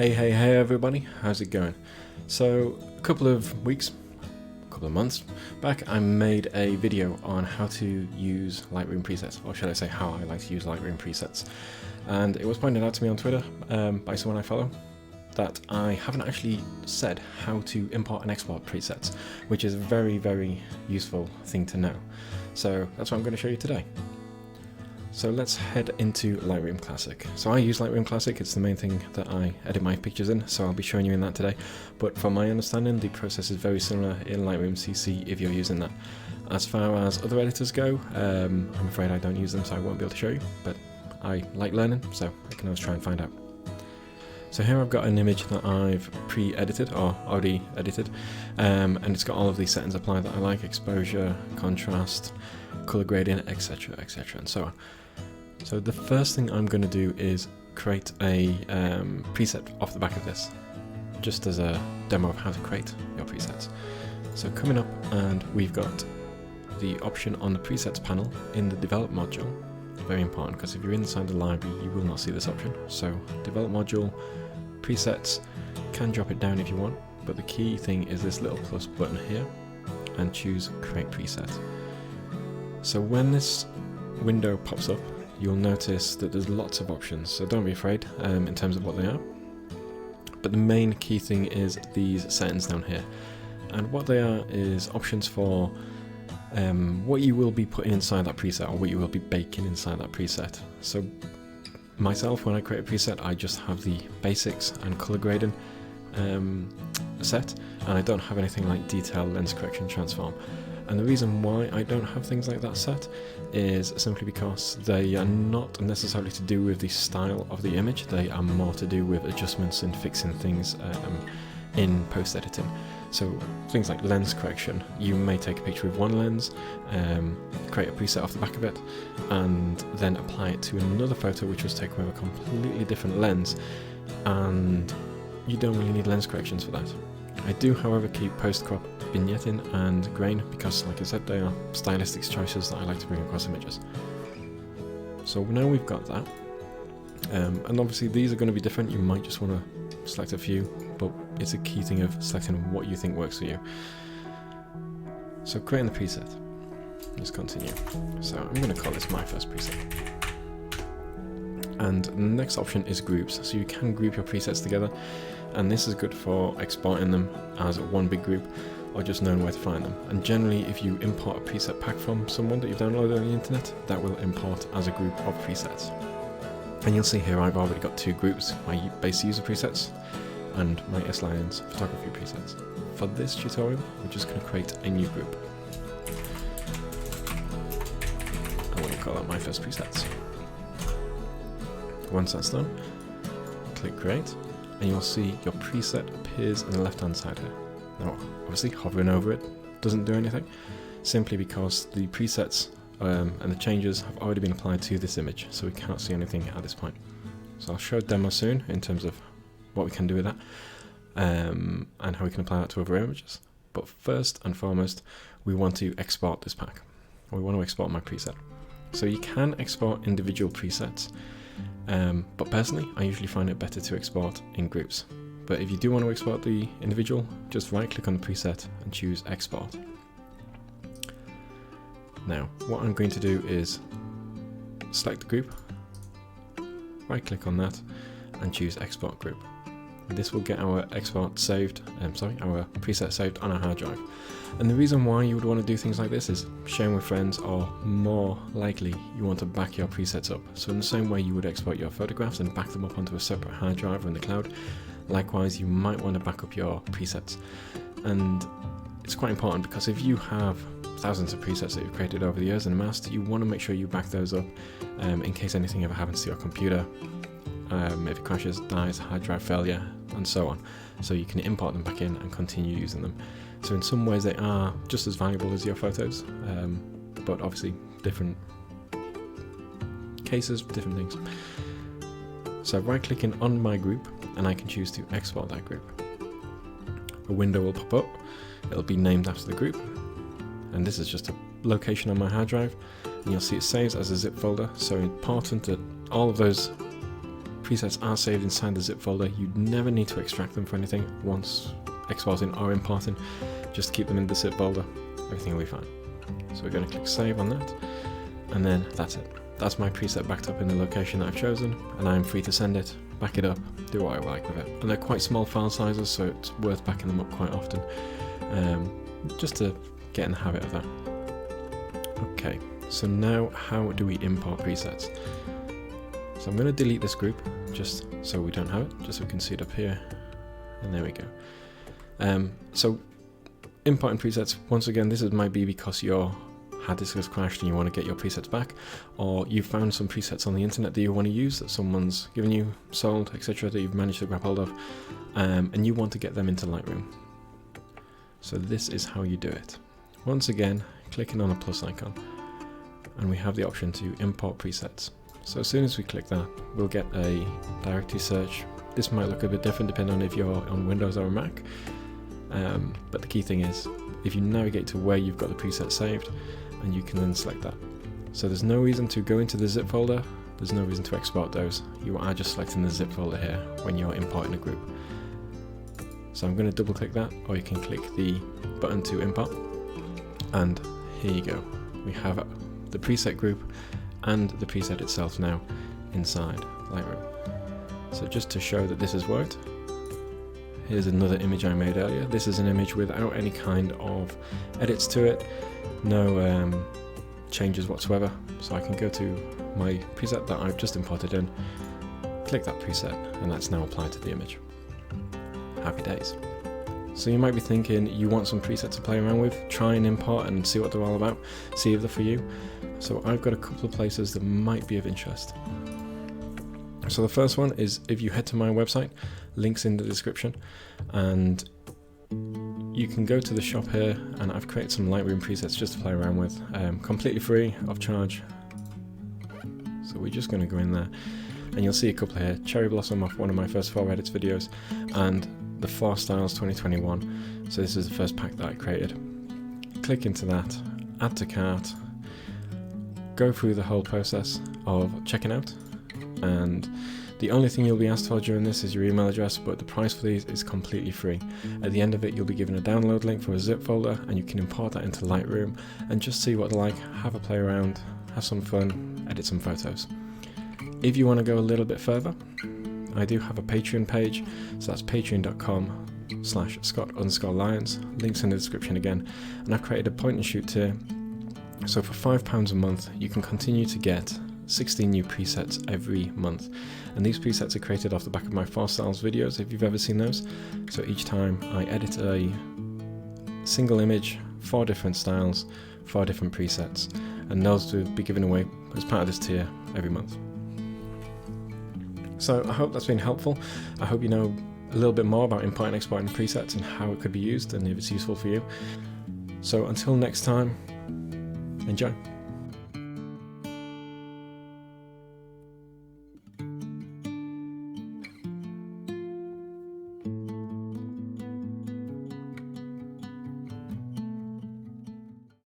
Hey everybody, how's it going? So a couple of months back I made a video on how to use Lightroom presets, or should I say how I like to use Lightroom presets. And it was pointed out to me on Twitter by someone I follow that I haven't actually said how to import and export presets, which is a very useful thing to know. So that's what I'm going to show you today. So let's head into Lightroom Classic. So I use Lightroom Classic, it's the main thing that I edit my pictures in, so I'll be showing you in that today. But from my understanding, the process is very similar in Lightroom CC if you're using that. As far as other editors go, I'm afraid I don't use them, so I won't be able to show you, but I like learning, so I can always try and find out. So here I've got an image that I've pre-edited, or already edited, and it's got all of these settings applied that I like: exposure, contrast, color gradient, etc, and so on. So the first thing I'm going to do is create a preset off the back of this, just as a demo of how to create your presets. So coming up, and we've got the option on the presets panel in the develop module. Very important, because if you're inside the library you will not see this option. So develop module, presets, can drop it down if you want, but the key thing is this little plus button here, and choose create preset. So when this window pops up, you'll notice that there's lots of options, so don't be afraid in terms of what they are. But the main key thing is these settings down here, and what they are is options for what you will be putting inside that preset, or what you will be baking inside that preset. So myself, when I create a preset, I just have the basics and color grading set, and I don't have anything like detail, lens correction, transform. And the reason why I don't have things like that set is simply because they are not necessarily to do with the style of the image, they are more to do with adjustments and fixing things in post-editing. So things like lens correction, you may take a picture with one lens, create a preset off the back of it, and then apply it to another photo which was taken with a completely different lens, and you don't really need lens corrections for that. I do, however, keep post-crop, vignetting and grain because, like I said, they are stylistic choices that I like to bring across images. So now we've got that, and obviously these are going to be different. You might just want to select a few, but it's a key thing of selecting what you think works for you. So creating the preset, let's continue. So I'm going to call this my first preset. And the next option is groups, so you can group your presets together, and this is good for exporting them as one big group, or just knowing where to find them. And generally, if you import a preset pack from someone that you've downloaded on the internet, that will import as a group of presets. And you'll see here I've already got two groups: my base user presets and my S-Lines photography presets. For this tutorial, we're just going to create a new group. I want to call that my first presets. Once that's done, click create, and you'll see your preset appears in the left hand side here. Now obviously hovering over it doesn't do anything, simply because the presets and the changes have already been applied to this image, so we can't see anything at this point. So I'll show a demo soon in terms of what we can do with that, and how we can apply that to other images. But first and foremost, we want to export this pack. We want to export my preset. So you can export individual presets, but personally I usually find it better to export in groups. But if you do want to export the individual, just right click on the preset and choose export. Now what I'm going to do is select the group, right click on that and choose export group. This will get our export saved, our preset saved on our hard drive. And the reason why you would want to do things like this is sharing with friends, or more likely you want to back your presets up. So in the same way you would export your photographs and back them up onto a separate hard drive or in the cloud, likewise you might want to back up your presets. And it's quite important, because if you have thousands of presets that you've created over the years and amassed, you want to make sure you back those up in case anything ever happens to your computer, if it crashes, dies, hard drive failure, and so on. So you can import them back in and continue using them. So in some ways they are just as valuable as your photos, but obviously different cases, different things. So right clicking on my group, and I can choose to export that group. A window will pop up, it'll be named after the group, and this is just a location on my hard drive, and you'll see it saves as a zip folder. So important that all of those presets are saved inside the zip folder. You never need to extract them for anything once exporting or importing. Just keep them in the zip folder, everything will be fine. So we're going to click save on that, and then that's it. That's my preset backed up in the location that I've chosen, and I'm free to send it, back it up, do what I like with it. And they're quite small file sizes, so it's worth backing them up quite often, just to get in the habit of that. Okay, so now how do we import presets? So I'm going to delete this group, just so we don't have it, just so we can see it up here, and there we go. So importing presets, once again, this might be because your hard disk has crashed and you want to get your presets back, or you found some presets on the internet that you want to use that someone's given you, sold, etc., that you've managed to grab hold of, and you want to get them into Lightroom. So this is how you do it. Once again, clicking on a plus icon, and we have the option to import presets. So as soon as we click that, we'll get a directory search. This might look a bit different depending on if you're on Windows or a Mac, but the key thing is if you navigate to where you've got the preset saved, and you can then select that. So there's no reason to go into the zip folder, there's no reason to export those, you are just selecting the zip folder here when you're importing a group. So I'm going to double click that, or you can click the button to import, and here you go. We have the preset group and the preset itself now inside Lightroom. So just to show that this has worked, here's another image I made earlier. This is an image without any kind of edits to it, no changes whatsoever. So I can go to my preset that I've just imported in, click that preset, and that's now applied to the image. Happy days. So you might be thinking you want some presets to play around with, try and import and see what they're all about, see if they're for you. So I've got a couple of places that might be of interest. So the first one is if you head to my website, links in the description, and you can go to the shop here, and I've created some Lightroom presets just to play around with, completely free, off charge. So we're just going to go in there, and you'll see a couple here, Cherry Blossom off one of my first 4 edits videos, and the 4 Styles 2021. So this is the first pack that I created. Click into that, add to cart, go through the whole process of checking out, and the only thing you'll be asked for during this is your email address, but the price for these is completely free. At the end of it, you'll be given a download link for a zip folder, and you can import that into Lightroom and just see what they're like, have a play around, have some fun, edit some photos. If you want to go a little bit further, I do have a Patreon page, so that's patreon.com/Scott_Lyons, links in the description again, and I've created a point and shoot tier. So for £5 a month, you can continue to get 16 new presets every month, and these presets are created off the back of my 4 Styles videos, if you've ever seen those. So each time I edit a single image, 4 different styles, 4 different presets, and those will be given away as part of this tier every month. So I hope that's been helpful. I hope you know a little bit more about importing and exporting presets and how it could be used, and if it's useful for you. So until next time, enjoy.